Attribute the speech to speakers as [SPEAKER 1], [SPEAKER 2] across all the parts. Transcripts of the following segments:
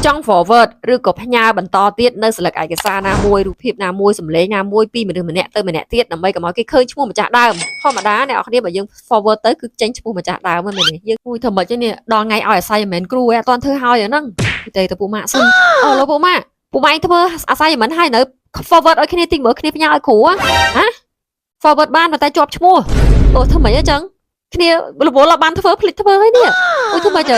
[SPEAKER 1] ចង់ forward ឬក៏ផ្ញើបន្តទៀតនៅស្លឹកឯកសារណាមួយរូបភាពណាមួយសម្លេងណាមួយពីមនុស្សម្នាក់ទៅម្នាក់ទៀតដើម្បីកុំឲ្យគេឃើញឈ្មោះម្ចាស់ដើមធម្មតាអ្នកនរគ្នាបើយើង forward ទៅគឺចេញឈ្មោះម្ចាស់ដើមហ្នឹងមែនទេយើងគួរធ្វើម៉េចនេះដល់ថ្ងៃឲ្យ assignment គ្រូឯងអត់ទាន់ធ្វើឲ្យអាហ្នឹងទៅទៅពួកម៉ាក់សិនអូលោកពួកម៉ាក់ឯងធ្វើ assignment ឲ្យនៅ forward ឲ្យគ្នាតិចមើលគ្នាផ្ញើឲ្យគ្រូហ៎ forward បានតែជាប់ឈ្មោះអូធ្វើម៉េចអញ្ចឹងគ្នារវល់បានធ្វើភ្លេចធ្វើហើយនេះអូធ្វើម៉េចទៅ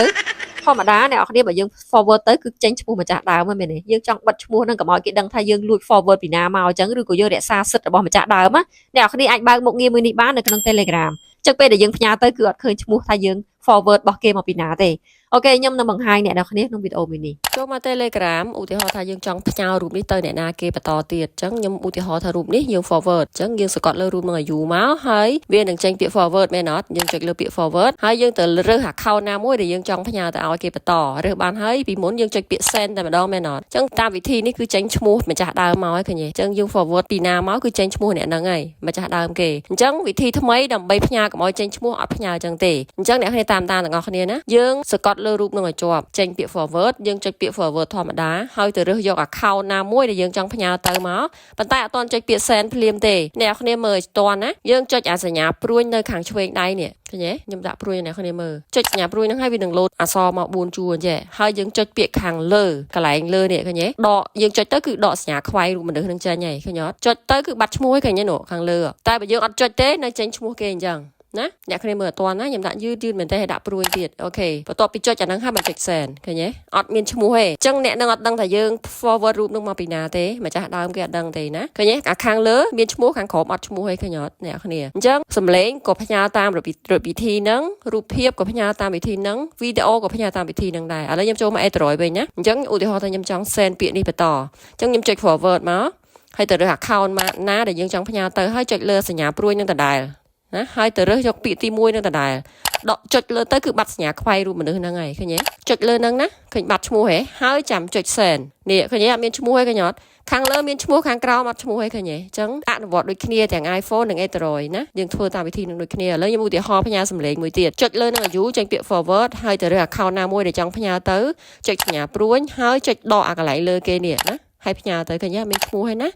[SPEAKER 1] ធម្មតាអ្នកនរគ្នាបើយើង forward ទៅគឺចេញឈ្មោះម្ចាស់ដើមហ្នឹងមែនទេយើងចង់បិទឈ្មោះហ្នឹងកុំឲ្យគេដឹងថាយើងលួច forward ពីណាមកអញ្ចឹងឬក៏យើងរក្សាសិទ្ធិរបស់ម្ចាស់ដើមណាអ្នកនរគ្នាអាចបើកមុខងារមួយនេះបាននៅក្នុង Telegram អញ្ចឹងពេលដែលយើងផ្ញើទៅគឺអត់ឃើញឈ្មោះថាយើង forward របស់គេមកពីណាទេអូខេខ្ញុំនឹងបង្ហាញអ្នកនរគ្នាក្នុងវីដេអូមួយនេះចូលមក Telegram ឧទាហរណ៍ថាយើងចង់ផ្ញើរូបនេះទៅអ្នកណាគេបន្តទៀតអញ្ចឹងខ្ញុំឧទាហរណ៍ថារូបនេះយើង forward អញ្ចឹងយើងសង្កត់លើរូបនឹងឲ្យយូរមកហើយវានឹងចេញពាក្យ forward មែនអត់យើងចុចលើពាក្យ forward ហើយយើងទៅរើស account ណាមួយដែលយើងចង់ផ្ញើទៅឲ្យគេបន្តរើសបានហើយពីមុនយើងចុចពាក្យ send តែម្ដងមែនអត់អញ្ចឹងតាមវិធីនេះគឺចេញឈ្មោះម្ចាស់ដើមមកហើយឃើញទេអញ្ចឹងយើង forward ពីណាមកគឺចេញឈ្មោះអ្នកហ្នឹងហើយម្ចាស់ដើមគេអញ្ចឹងវិធីថ្មីដើម្បីផ្ញើកុំឲ្យចេញឈ្មោះអត់ផ្ញើអញ្ចឹងទេអញ្ចឹងអ្នកគ្នាតាមទាំងអស់គ្នាណាយើងសង្កត់លើរូបនឹងឲ្យជាប់ចេញពាក្យ forward យើងចុចពាក្យ forward ធម្មតាហើយទៅរើសយក account ណាមួយដែលយើងចង់ផ្ញើទៅមកប៉ុន្តែអត់ទាន់ចុចពាក្យ send ភ្លាមទេអ្នកគ្នាមើលឲ្យទាន់ណាយើងចុចអាសញ្ញាព្រួយនៅខាងឆ្វេងដៃនេះឃើញទេខ្ញុំដាក់ព្រួយអ្នកគ្នាមើលចុចសញ្ញាព្រួយហ្នឹងហើយវានឹងលោតអក្សរមក4ជួរអញ្ចឹងហើយយើងចុចពាក្យខាងលើកន្លែងលើនេះឃើញទេដកយើងចុចទៅគឺដកសញ្ញាខ្វែងរូបមនុស្សនឹងចេញហើយឃើញអត់ចុចទៅគឺបាត់ឈ្មោះហើយឃើញទេនោះខាងលើតែបើយើងអត់ចុចទេនៅចេញឈ្មោះគេអញ្ចឹងណាអ្នកគ្នាមើលអត់ទាន់ណាខ្ញុំដាក់យឺតមែនទេឲ្យដាក់ព្រួយទៀតអូខេបន្ទាប់ពីចុចអាហ្នឹងហើយមិនចុច send ឃើញទេអត់មានឈ្មោះទេអញ្ចឹងអ្នកនឹងអត់ដឹងថាយើង forward រូបនឹងមកពីណាទេម្ចាស់ដើមគេអត់ដឹងទេណាឃើញទេអាខាងលើមានឈ្មោះខាងក្រោមអត់ឈ្មោះទេឃើញអត់អ្នកគ្នាអញ្ចឹងសំឡេងក៏ផ្ញើតាមរបៀបវិធីហ្នឹងរូបភាពក៏ផ្ញើតាមវិធីហ្នឹងវីដេអូក៏ផ្ញើតាមវិធីហ្នឹងដែរឥឡូវខ្ញុំចូលមក Android វិញណាអញ្ចឹងឧទាហរណ៍ថាខ្ញុំចង់ send ពាក្យនេះបន្តអញ្ចឹងខ្ញុំចុច forward មកហើយទៅរើស account ណាដែលយើងចង់ផ្ញើទៅហើយចុចលើសញ្ញាព្រួយនឹងដដែលណាហើយទៅរើសយកពាក្យទី1នឹងដដែលដកចុចលើទៅគឺបាត់សញ្ញាខ្វែងរូបមនុស្សហ្នឹងហើយឃើញទេចុចលើហ្នឹងណាឃើញបាត់ឈ្មោះហ៎ហើយចាំចុច send នេះឃើញទេអត់មានឈ្មោះទេឃើញអត់ខាងលើមានឈ្មោះខាងក្រោមអត់ឈ្មោះទេឃើញទេអញ្ចឹងអនុវត្តដូចគ្នាទាំង iPhone និង Android ណាយើងធ្វើតាមវិធីនឹងដូចគ្នាឥឡូវខ្ញុំឧទាហរណ៍ផ្ញើសំឡេងមួយទៀតចុចលើនឹងអាយុចេញពាក្យ forward ហើយទៅរើស account ណាមួយដែលចង់ផ្ញើទៅចុចសញ្ញាព្រួយហើយចុចដកអាកន្លែងលើគេនេះណាហើយផ្ញើទៅឃើញមានឈ្មោះហើយណា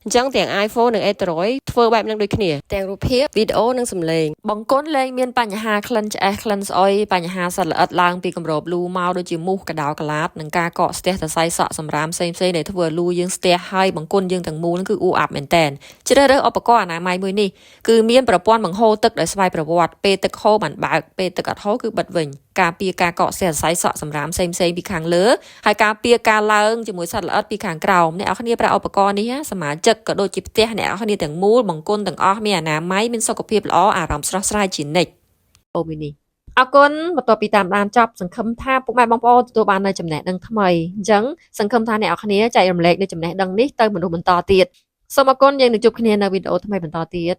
[SPEAKER 1] អញ្ចឹងទាំង iPhone និង Android ធ្វើបែបហ្នឹងដូចគ្នាទាំងរូបភាពវីដេអូនិងសំឡេងបង្គន់លែងមានបញ្ហាក្លិនឆ្អេះក្លិនស្អុយបញ្ហាសត្វល្អិតឡើងពីគម្របលូមកដូចជាមូសកដោកឡាតនិងការកកស្ទះសរសៃសក់សម្រាមផ្សេងៗដែលធ្វើឲ្យលូយើងស្ទះហើយបង្គន់យើងទាំងមូលហ្នឹងគឺអ៊ូអាប់មែនតែនជ្រើសរើសឧបករណ៍អនាម័យមួយនេះគឺមានប្រព័ន្ធបង្ហូរទឹកដោយស្វ័យប្រវត្តិពេលទឹកហូរបានបើកពេលទឹកអត់ហូរគឺបិទវិញការពារការកកស្ទះសរសៃសក់សម្រាមផ្សេងៗពីខាងលើហើយការពារការឡើងជាមួយសត្វល្អិតពីខាងក្រោមអ្នកនរគ្នាប្រើឧបករណ៍នេះសមាជិកក៏ដូចជាផ្ទះអ្នកនរគ្នាទាំងមូលបង្គន់ទាំងអស់មានអនាម័យមានសុខភាពល្អអារម្មណ៍ស្រស់ស្រាយជានិច្ចអូមីនីអរគុណបន្ទាប់ពីតាមដានចប់សង្ឃឹមថាពុកម៉ែបងប្អូនទទួលបាននូវចំណេះដឹងថ្មីអញ្ចឹងសង្ឃឹមថាអ្នកនរគ្នាចែករំលែកនូវចំណេះដឹងនេះទៅមនុស្សបន្តទៀតសូមអរគុណយើងនឹងជួបគ្នានៅវីដេអូថ្មីបន្តទៀត